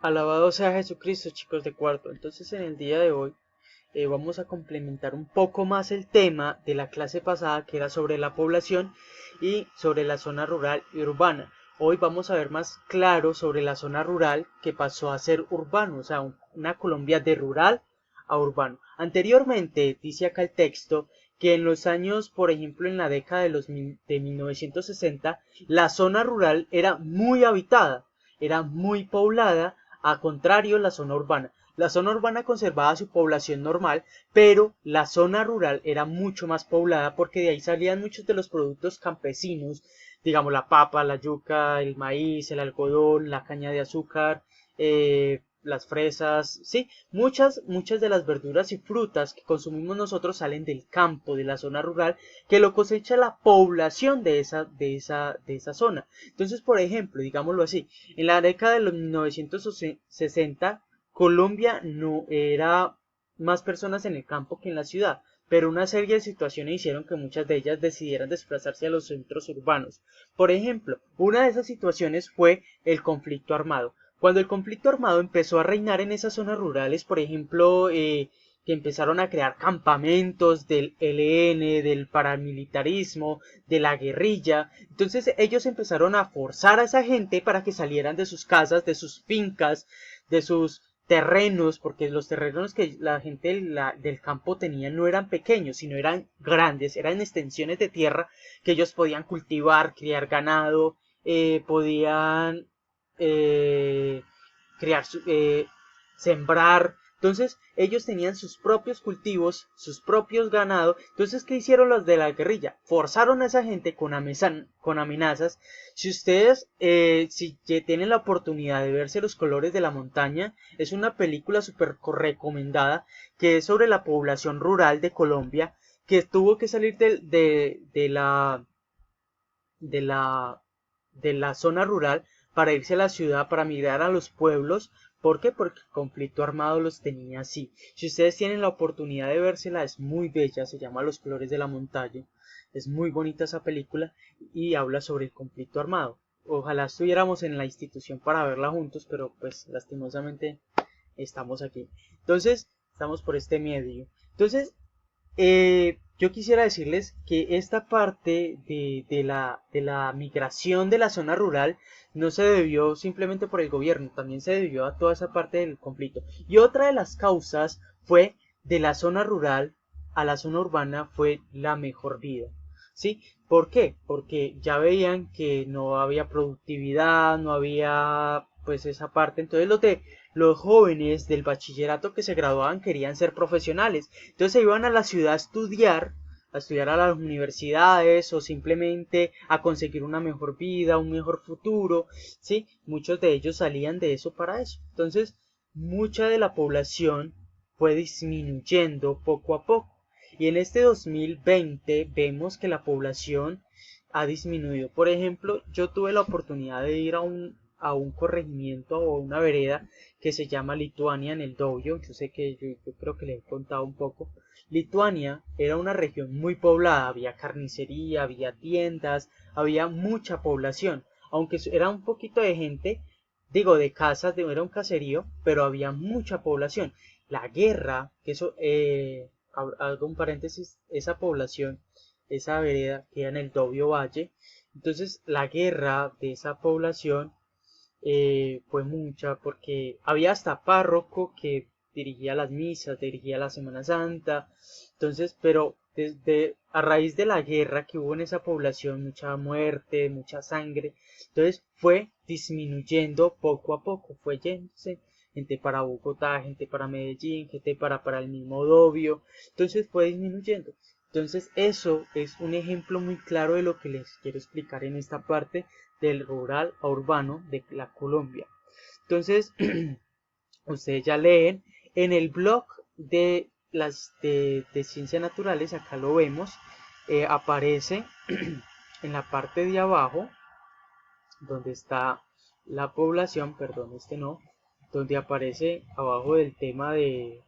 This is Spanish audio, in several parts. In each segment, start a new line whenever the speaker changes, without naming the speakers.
Alabado sea Jesucristo, chicos de cuarto. Entonces, en el día de hoy vamos a complementar un poco más el tema de la clase pasada, que era sobre la población y sobre la zona rural y urbana. Hoy vamos a ver más claro sobre la zona rural, que pasó a ser urbano, o sea, una Colombia de rural a urbano. Anteriormente, dice acá el texto, que en los años, por ejemplo, en la década de 1960, la zona rural era muy habitada, era muy poblada, a contrario la zona urbana. La zona urbana conservaba su población normal, pero la zona rural era mucho más poblada porque de ahí salían muchos de los productos campesinos, digamos la papa, la yuca, el maíz, el algodón, la caña de azúcar, las fresas, sí, muchas de las verduras y frutas que consumimos nosotros salen del campo, de la zona rural, que lo cosecha la población de esa zona. Entonces, por ejemplo, digámoslo así, en la década de los 1960, Colombia no era más personas en el campo que en la ciudad, pero una serie de situaciones hicieron que muchas de ellas decidieran desplazarse a los centros urbanos. Por ejemplo, una de esas situaciones fue el conflicto armado. Cuando el conflicto armado empezó a reinar en esas zonas rurales, por ejemplo, que empezaron a crear campamentos del ELN, del paramilitarismo, de la guerrilla. Entonces ellos empezaron a forzar a esa gente para que salieran de sus casas, de sus fincas, de sus terrenos, porque los terrenos que la gente del campo tenía no eran pequeños, sino eran grandes, eran extensiones de tierra que ellos podían cultivar, criar ganado, podían eh, criar, sembrar. Entonces ellos tenían sus propios cultivos, sus propios ganados. Entonces, ¿qué hicieron los de la guerrilla? Forzaron a esa gente con amenazas. Si ustedes, si tienen la oportunidad de verse Los colores de la montaña, es una película súper recomendada que es sobre la población rural de Colombia que tuvo que salir de la, de la zona rural para irse a la ciudad, para migrar a los pueblos. ¿Por qué? Porque el conflicto armado los tenía así. Si ustedes tienen la oportunidad de vérsela, es muy bella, se llama Los colores de la montaña. Es muy bonita esa película y habla sobre el conflicto armado. Ojalá estuviéramos en la institución para verla juntos, pero pues lastimosamente estamos aquí. Entonces, estamos por este medio. Entonces, yo quisiera decirles que esta parte de la migración de la zona rural no se debió simplemente por el gobierno, también se debió a toda esa parte del conflicto. Y otra de las causas fue de la zona rural a la zona urbana fue la mejor vida. ¿Sí? ¿Por qué? Porque ya veían que no había productividad, no había pues esa parte. Entonces los jóvenes del bachillerato que se graduaban querían ser profesionales. Entonces se iban a la ciudad a estudiar a las universidades o simplemente a conseguir una mejor vida, un mejor futuro, ¿sí? Muchos de ellos salían de eso para eso. Entonces, mucha de la población fue disminuyendo poco a poco. Y en este 2020 vemos que la población ha disminuido. Por ejemplo, yo tuve la oportunidad de ir a un corregimiento o una vereda que se llama Lituania en el Dobio. Yo sé que yo creo que le he contado un poco. Lituania era una región muy poblada, había carnicería, había tiendas, había mucha población, aunque era un poquito de gente, digo, de casas, era un caserío, pero había mucha población. La guerra, que eso, hago un paréntesis, esa población, esa vereda queda en el Dobio Valle, entonces la guerra de esa población fue mucha porque había hasta párroco que dirigía las misas, dirigía la Semana Santa, entonces, pero desde a raíz de la guerra que hubo en esa población, mucha muerte, mucha sangre, entonces fue disminuyendo poco a poco, fue yéndose gente para Bogotá, gente para Medellín, gente para el mismo Dobio, entonces fue disminuyendo. Entonces eso es un ejemplo muy claro de lo que les quiero explicar en esta parte del rural a urbano de la Colombia. Entonces, ustedes ya leen en el blog de ciencias naturales, acá lo vemos, aparece en la parte de abajo, donde está la población, perdón, este no, donde aparece abajo del tema de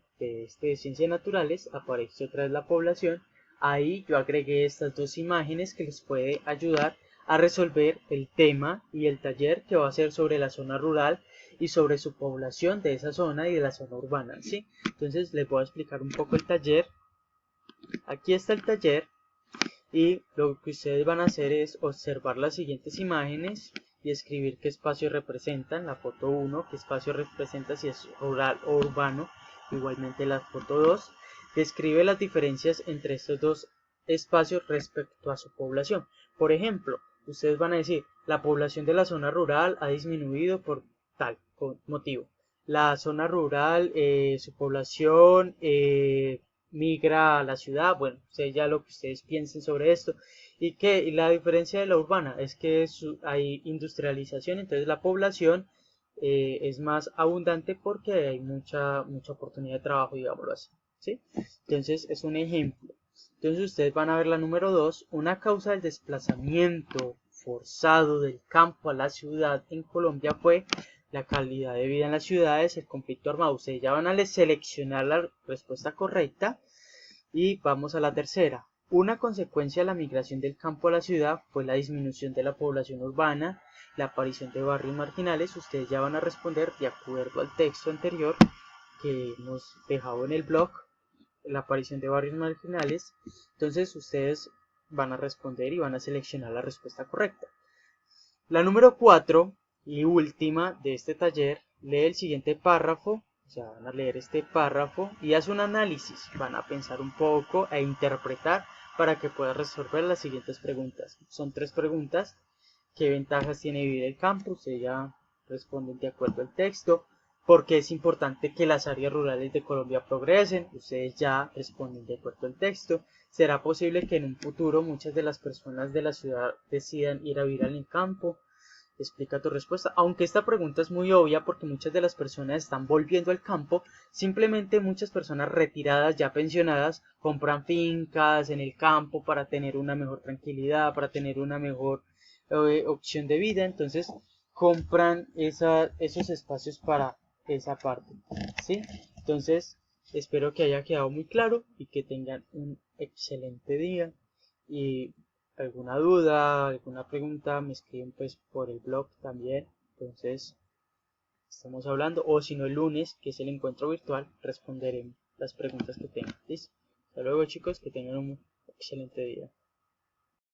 ciencias naturales, aparece otra vez la población. Ahí yo agregué estas dos imágenes que les puede ayudar a resolver el tema y el taller que va a ser sobre la zona rural y sobre su población de esa zona y de la zona urbana, ¿sí? Entonces les voy a explicar un poco el taller. Aquí está el taller y lo que ustedes van a hacer es observar las siguientes imágenes y escribir qué espacio representan. La foto 1, qué espacio representa, si es rural o urbano. Igualmente la foto 2, describe las diferencias entre estos dos espacios respecto a su población. Por ejemplo, ustedes van a decir, la población de la zona rural ha disminuido por tal motivo. La zona rural, su población migra a la ciudad. Bueno, sé ya lo que ustedes piensen sobre esto. Y la diferencia de la urbana es que hay industrialización, entonces la población es más abundante porque hay mucha oportunidad de trabajo, digámoslo así, ¿sí? Entonces es un ejemplo. Entonces ustedes van a ver la número 2, una causa del desplazamiento forzado del campo a la ciudad en Colombia fue la calidad de vida en las ciudades, el conflicto armado. Ustedes ya van a seleccionar la respuesta correcta y vamos a la tercera. Una consecuencia de la migración del campo a la ciudad fue la disminución de la población urbana, la aparición de barrios marginales. Ustedes ya van a responder de acuerdo al texto anterior que hemos dejado en el blog, la aparición de barrios marginales. Entonces ustedes van a responder y van a seleccionar la respuesta correcta. La número 4 y última de este taller, lee el siguiente párrafo. O sea, van a leer este párrafo y haz un análisis. Van a pensar un poco e interpretar para que puedas resolver las siguientes preguntas. Son 3 preguntas. ¿Qué ventajas tiene vivir el campo? Ustedes ya responden de acuerdo al texto. ¿Por qué es importante que las áreas rurales de Colombia progresen? Ustedes ya responden de acuerdo al texto. ¿Será posible que en un futuro muchas de las personas de la ciudad decidan ir a vivir en el campo? Explica tu respuesta. Aunque esta pregunta es muy obvia porque muchas de las personas están volviendo al campo, simplemente muchas personas retiradas, ya pensionadas, compran fincas en el campo para tener una mejor tranquilidad, para tener una mejor opción de vida. Entonces compran esos espacios para esa parte, ¿sí? Entonces espero que haya quedado muy claro y que tengan un excelente día. Y alguna duda, alguna pregunta, me escriben pues por el blog también. Entonces estamos hablando, o si no el lunes, que es el encuentro virtual, responderé las preguntas que tengan. ¿Listo? Hasta luego chicos, que tengan un excelente día.